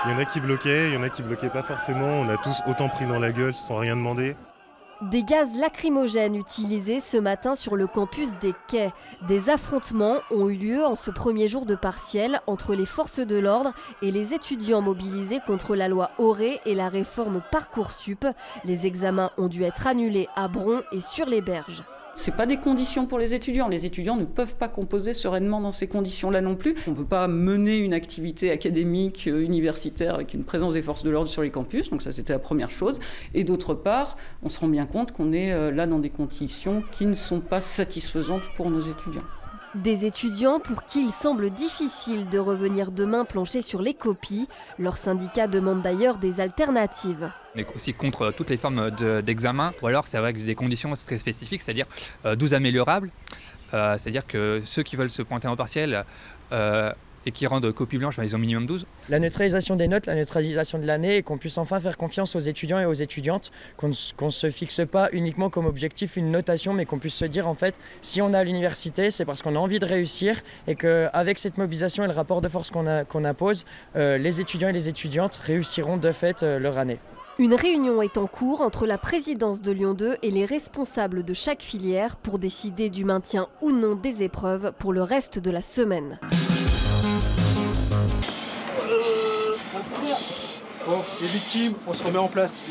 Il y en a qui bloquaient, il y en a qui bloquaient pas forcément. On a tous autant pris dans la gueule sans rien demander. Des gaz lacrymogènes utilisés ce matin sur le campus des Quais. Des affrontements ont eu lieu en ce premier jour de partiel entre les forces de l'ordre et les étudiants mobilisés contre la loi Auré et la réforme Parcoursup. Les examens ont dû être annulés à Bron et sur les berges. Ce n'est pas des conditions pour les étudiants. Les étudiants ne peuvent pas composer sereinement dans ces conditions-là non plus. On ne peut pas mener une activité académique, universitaire avec une présence des forces de l'ordre sur les campus. Donc ça, c'était la première chose. Et d'autre part, on se rend bien compte qu'on est là dans des conditions qui ne sont pas satisfaisantes pour nos étudiants. Des étudiants pour qui il semble difficile de revenir demain plancher sur les copies. Leur syndicat demande d'ailleurs des alternatives. On est aussi contre toutes les formes d'examen, ou alors c'est avec des conditions très spécifiques, c'est-à-dire 12 améliorables, c'est-à-dire que ceux qui veulent se pointer en partiel et qui rendent copie blanche, ils ont minimum 12. La neutralisation des notes, la neutralisation de l'année, et qu'on puisse enfin faire confiance aux étudiants et aux étudiantes, qu'on ne se fixe pas uniquement comme objectif une notation, mais qu'on puisse se dire en fait, si on est à l'université, c'est parce qu'on a envie de réussir, et qu'avec cette mobilisation et le rapport de force qu'on impose, les étudiants et les étudiantes réussiront de fait leur année. Une réunion est en cours entre la présidence de Lyon 2 et les responsables de chaque filière pour décider du maintien ou non des épreuves pour le reste de la semaine. Bon, les victimes, on se remet en place.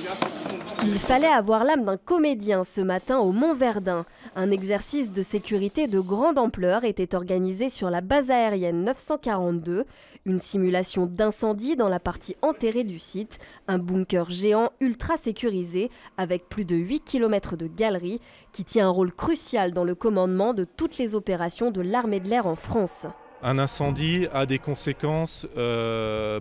Il fallait avoir l'âme d'un comédien ce matin au Mont-Verdun. Un exercice de sécurité de grande ampleur était organisé sur la base aérienne 942. Une simulation d'incendie dans la partie enterrée du site. Un bunker géant ultra sécurisé avec plus de 8 km de galeries qui tient un rôle crucial dans le commandement de toutes les opérations de l'armée de l'air en France. Un incendie a des conséquences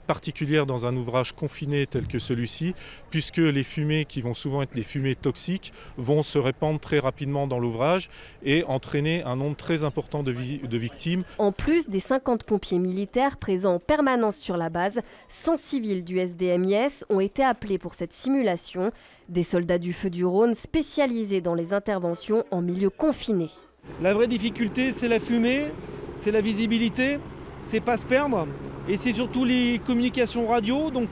particulières dans un ouvrage confiné tel que celui-ci, puisque les fumées, qui vont souvent être des fumées toxiques, vont se répandre très rapidement dans l'ouvrage et entraîner un nombre très important de victimes. En plus des 50 pompiers militaires présents en permanence sur la base, 100 civils du SDMIS ont été appelés pour cette simulation. Des soldats du feu du Rhône spécialisés dans les interventions en milieu confiné. La vraie difficulté, c'est la fumée. C'est la visibilité, c'est pas se perdre, et c'est surtout les communications radio, donc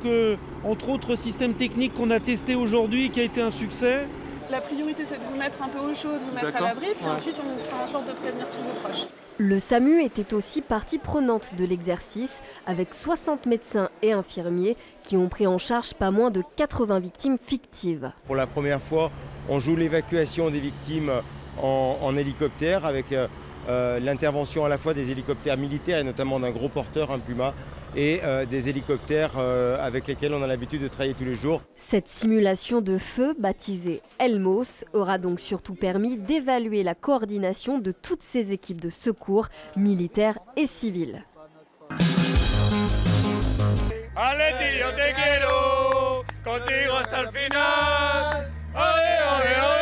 entre autres systèmes techniques qu'on a testés aujourd'hui, qui a été un succès. La priorité, c'est de vous mettre un peu au chaud, de vous mettre à l'abri, puis ensuite on fera en sorte de prévenir tous vos proches. Le SAMU était aussi partie prenante de l'exercice, avec 60 médecins et infirmiers qui ont pris en charge pas moins de 80 victimes fictives. Pour la première fois, on joue l'évacuation des victimes en hélicoptère avec l'intervention à la fois des hélicoptères militaires et notamment d'un gros porteur, un Puma, et des hélicoptères avec lesquels on a l'habitude de travailler tous les jours. Cette simulation de feu, baptisée Elmos, aura donc surtout permis d'évaluer la coordination de toutes ces équipes de secours, militaires et civiles. Allez, tío, te quiero, contigo hasta el final. Olé, olé, olé.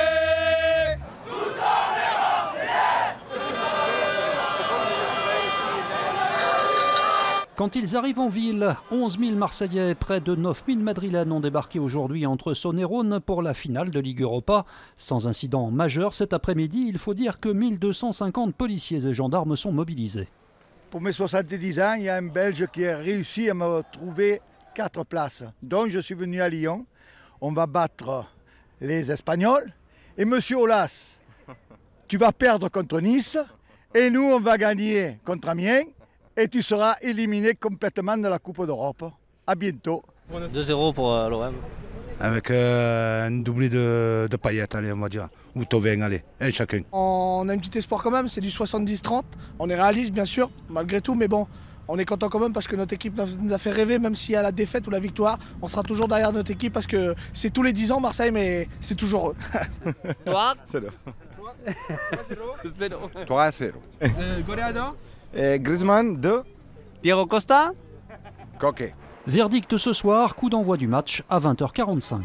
Quand ils arrivent en ville, 11 000 Marseillais et près de 9 000 Madrilènes ont débarqué aujourd'hui entre Saône et Rhône pour la finale de Ligue Europa. Sans incident majeur cet après-midi, il faut dire que 1250 policiers et gendarmes sont mobilisés. Pour mes 70 ans, il y a un Belge qui a réussi à me trouver 4 places. Donc je suis venu à Lyon. On va battre les Espagnols. Et monsieur Aulas, tu vas perdre contre Nice. Et nous, on va gagner contre Amiens. Et tu seras éliminé complètement de la Coupe d'Europe. À bientôt. 2-0 pour l'OM. Avec un doublé de Payet, allez, on va dire. Ou Thauvin, allez, un chacun. On a un petit espoir quand même, c'est du 70-30. On est réaliste, bien sûr, malgré tout, mais bon, on est content quand même parce que notre équipe nous a fait rêver, même s'il y a la défaite ou la victoire. On sera toujours derrière notre équipe parce que c'est tous les 10 ans Marseille, mais c'est toujours eux. Toi 0. 3-0. Goleador Griezmann 2. Piero Costa Coquet. Verdict ce soir, coup d'envoi du match à 20h45.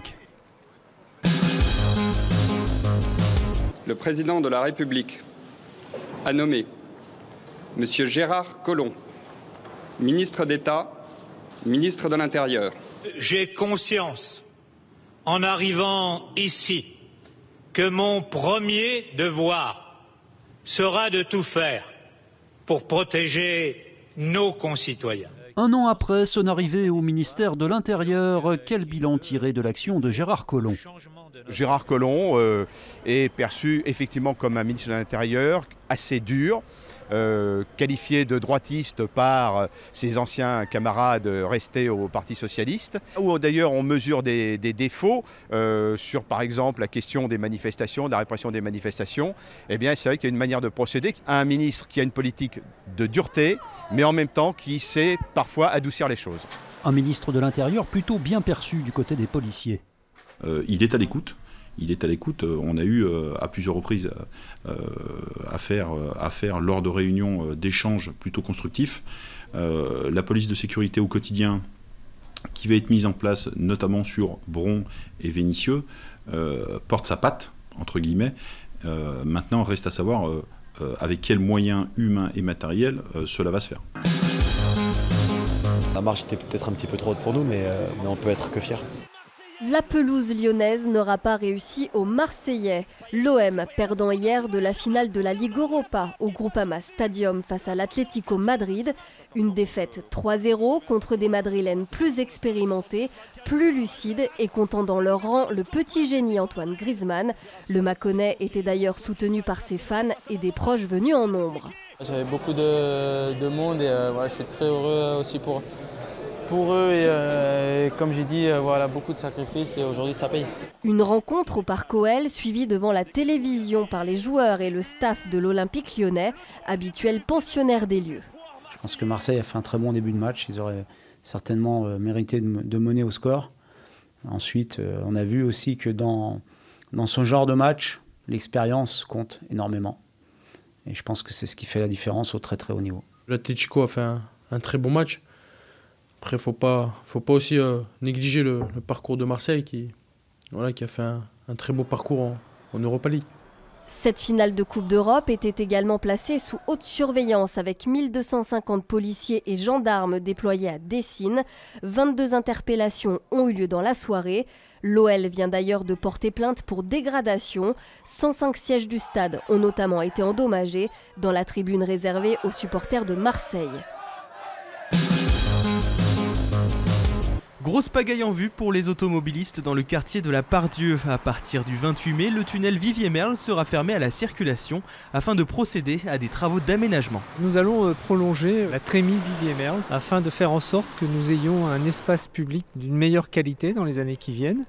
Le président de la République a nommé M. Gérard Collomb, ministre d'État, ministre de l'Intérieur. J'ai conscience, en arrivant ici, que mon premier devoir sera de tout faire pour protéger nos concitoyens. Un an après son arrivée au ministère de l'Intérieur, quel bilan tirer de l'action de Gérard Collomb? Gérard Collomb est perçu effectivement comme un ministre de l'Intérieur assez dur, qualifié de droitiste par ses anciens camarades restés au Parti socialiste, où d'ailleurs on mesure des défauts sur par exemple la question des manifestations, de la répression des manifestations. Eh bien c'est vrai qu'il y a une manière de procéder à un ministre qui a une politique de dureté, mais en même temps qui sait parfois adoucir les choses. Un ministre de l'Intérieur plutôt bien perçu du côté des policiers. Il est à l'écoute. Il est à l'écoute. On a eu à plusieurs reprises affaire lors de réunions d'échanges plutôt constructifs. La police de sécurité au quotidien qui va être mise en place notamment sur Bron et Vénissieux porte sa patte, entre guillemets. Maintenant, reste à savoir avec quels moyens humains et matériels cela va se faire. La marche était peut-être un petit peu trop haute pour nous, mais on peut être que fiers. La pelouse lyonnaise n'aura pas réussi aux Marseillais. L'OM perdant hier de la finale de la Ligue Europa au Groupama Stadium face à l'Atlético Madrid. Une défaite 3-0 contre des Madrilènes plus expérimentés, plus lucides et comptant dans leur rang le petit génie Antoine Griezmann. Le Mâconnais était d'ailleurs soutenu par ses fans et des proches venus en nombre. J'avais beaucoup de monde et je suis très heureux aussi pour eux et comme j'ai dit, voilà, beaucoup de sacrifices et aujourd'hui ça paye. Une rencontre au Parc OL suivie devant la télévision par les joueurs et le staff de l'Olympique lyonnais, habituels pensionnaires des lieux. Je pense que Marseille a fait un très bon début de match, ils auraient certainement mérité de mener au score. Ensuite, on a vu aussi que dans ce genre de match, l'expérience compte énormément. Et je pense que c'est ce qui fait la différence au très très haut niveau. L'Atlético a fait un très bon match. Après, faut pas aussi négliger le parcours de Marseille qui a fait un très beau parcours en Europa League. Cette finale de Coupe d'Europe était également placée sous haute surveillance avec 1250 policiers et gendarmes déployés à Dessine. 22 interpellations ont eu lieu dans la soirée. L'OL vient d'ailleurs de porter plainte pour dégradation. 105 sièges du stade ont notamment été endommagés dans la tribune réservée aux supporters de Marseille. Grosse pagaille en vue pour les automobilistes dans le quartier de la Part-Dieu. À partir du 28 mai, le tunnel Vivier-Merle sera fermé à la circulation afin de procéder à des travaux d'aménagement. Nous allons prolonger la trémie Vivier-Merle afin de faire en sorte que nous ayons un espace public d'une meilleure qualité dans les années qui viennent.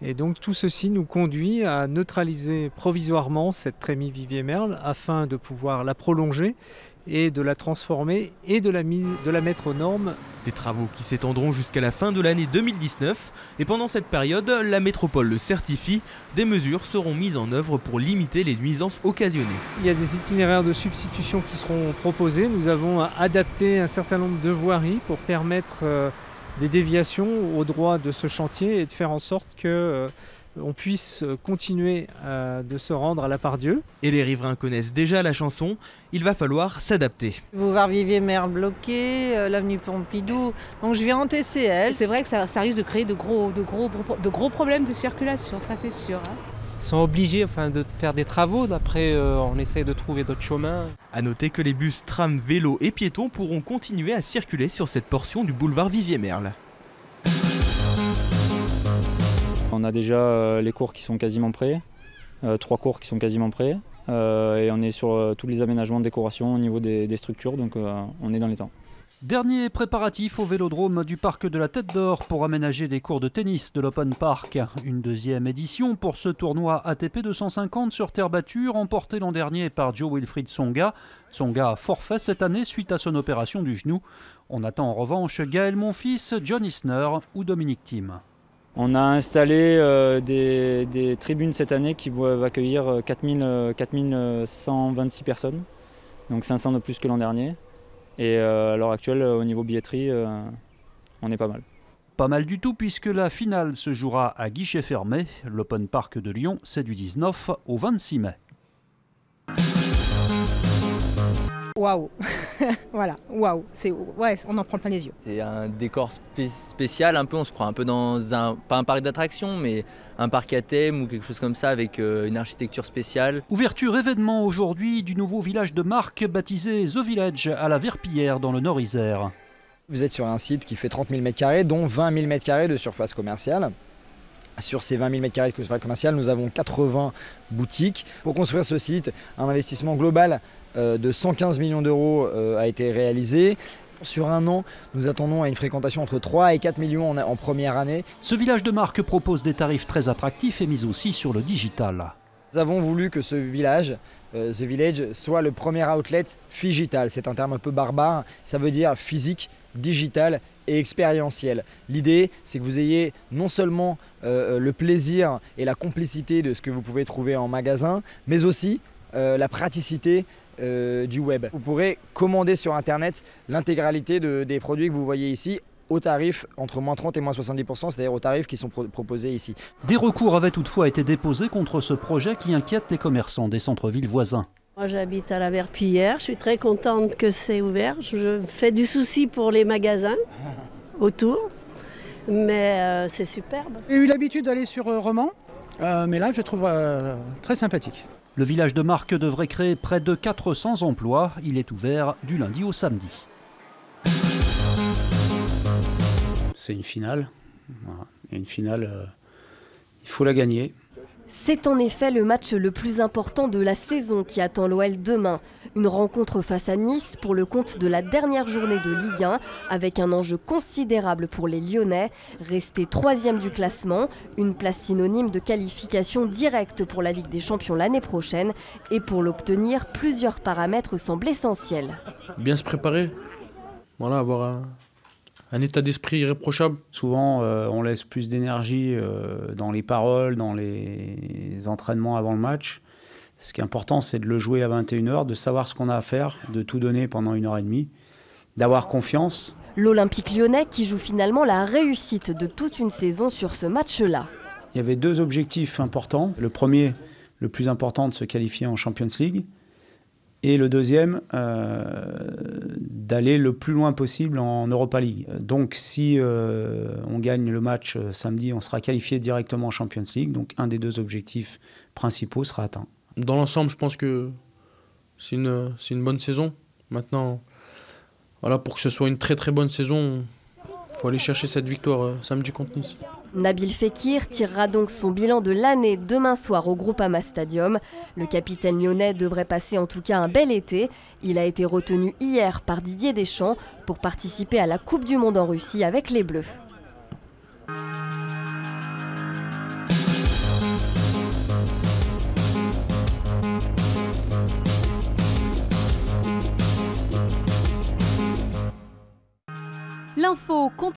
Et donc tout ceci nous conduit à neutraliser provisoirement cette trémie Vivier-Merle afin de pouvoir la prolonger et de la transformer et de la mettre aux normes. Des travaux qui s'étendront jusqu'à la fin de l'année 2019 et pendant cette période, la métropole le certifie, des mesures seront mises en œuvre pour limiter les nuisances occasionnées. Il y a des itinéraires de substitution qui seront proposés. Nous avons adapté un certain nombre de voiries pour permettre des déviations au droit de ce chantier et de faire en sorte que on puisse continuer de se rendre à la Part-Dieu. Et les riverains connaissent déjà la chanson, il va falloir s'adapter. Boulevard Vivier-Merle bloqué, l'avenue Pompidou, donc je viens en TCL. C'est vrai que ça risque de créer de gros problèmes de circulation, ça c'est sûr. Ils sont obligés de faire des travaux, d'après on essaye de trouver d'autres chemins. A noter que les bus, trams, vélos et piétons pourront continuer à circuler sur cette portion du boulevard Vivier-Merle. On a déjà les cours qui sont quasiment prêts, 3 cours qui sont quasiment prêts, et on est sur tous les aménagements de décoration au niveau des structures, donc on est dans les temps. Dernier préparatif au vélodrome du parc de la Tête d'Or pour aménager des cours de tennis de l'Open Park. Une deuxième édition pour ce tournoi ATP 250 sur terre battue, remporté l'an dernier par Jo-Wilfried Tsonga. Tsonga forfait cette année suite à son opération du genou. On attend en revanche Gaël Monfils, John Isner ou Dominique Thiem. On a installé des tribunes cette année qui vont accueillir 4126 personnes, donc 500 de plus que l'an dernier. Et à l'heure actuelle, au niveau billetterie, on est pas mal. Pas mal du tout puisque la finale se jouera à guichet fermé. L'Open Park de Lyon, c'est du 19 au 26 mai. Waouh. Voilà, waouh, ouais, on en prend plein les yeux. C'est un décor spécial un peu, on se croit un peu dans pas un parc d'attractions, mais un parc à thème ou quelque chose comme ça avec une architecture spéciale. Ouverture événement aujourd'hui du nouveau village de Marques baptisé The Village à la Verpillière dans le Nord-Isère. Vous êtes sur un site qui fait 30 000 m², dont 20 000 m² de surface commerciale. Sur ces 20 000 m² de surface commerciale, nous avons 80 boutiques. Pour construire ce site, un investissement global de 115 millions d'euros a été réalisé. Sur un an, nous attendons à une fréquentation entre 3 et 4 millions en première année. Ce village de marque propose des tarifs très attractifs et mise aussi sur le digital. Nous avons voulu que ce village, The Village, soit le premier outlet phygital. C'est un terme un peu barbare, ça veut dire physique, digital et expérientiel. L'idée, c'est que vous ayez non seulement le plaisir et la complicité de ce que vous pouvez trouver en magasin, mais aussi la praticité du web. Vous pourrez commander sur Internet l'intégralité des produits que vous voyez ici au tarif entre moins 30 et moins 70%, c'est-à-dire aux tarifs qui sont proposés ici. Des recours avaient toutefois été déposés contre ce projet qui inquiète les commerçants des centres-villes voisins. Moi j'habite à la Verpillière, je suis très contente que c'est ouvert. Je fais du souci pour les magasins autour, mais c'est superbe. J'ai eu l'habitude d'aller sur Romans, mais là je trouve très sympathique. Le village de marque devrait créer près de 400 emplois. Il est ouvert du lundi au samedi. C'est une finale. Et une finale, il faut la gagner. C'est en effet le match le plus important de la saison qui attend l'OL demain. Une rencontre face à Nice pour le compte de la dernière journée de Ligue 1, avec un enjeu considérable pour les Lyonnais. Rester 3e du classement, une place synonyme de qualification directe pour la Ligue des Champions l'année prochaine. Et pour l'obtenir, plusieurs paramètres semblent essentiels. Bien se préparer, voilà, avoir un état d'esprit irréprochable. Souvent, on laisse plus d'énergie dans les paroles, dans les entraînements avant le match. Ce qui est important, c'est de le jouer à 21 h, de savoir ce qu'on a à faire, de tout donner pendant 1h30, d'avoir confiance. L'Olympique lyonnais qui joue finalement la réussite de toute une saison sur ce match-là. Il y avait 2 objectifs importants. Le premier, le plus important, de se qualifier en Champions League. Et le deuxième, d'aller le plus loin possible en Europa League. Donc si on gagne le match samedi, on sera qualifié directement en Champions League. Donc un des 2 objectifs principaux sera atteint. Dans l'ensemble, je pense que c'est une bonne saison. Maintenant, voilà, pour que ce soit une très très bonne saison, il faut aller chercher cette victoire samedi contre Nice. Nabil Fekir tirera donc son bilan de l'année demain soir au Groupama Stadium. Le capitaine lyonnais devrait passer en tout cas un bel été. Il a été retenu hier par Didier Deschamps pour participer à la Coupe du Monde en Russie avec les Bleus. L'info continue.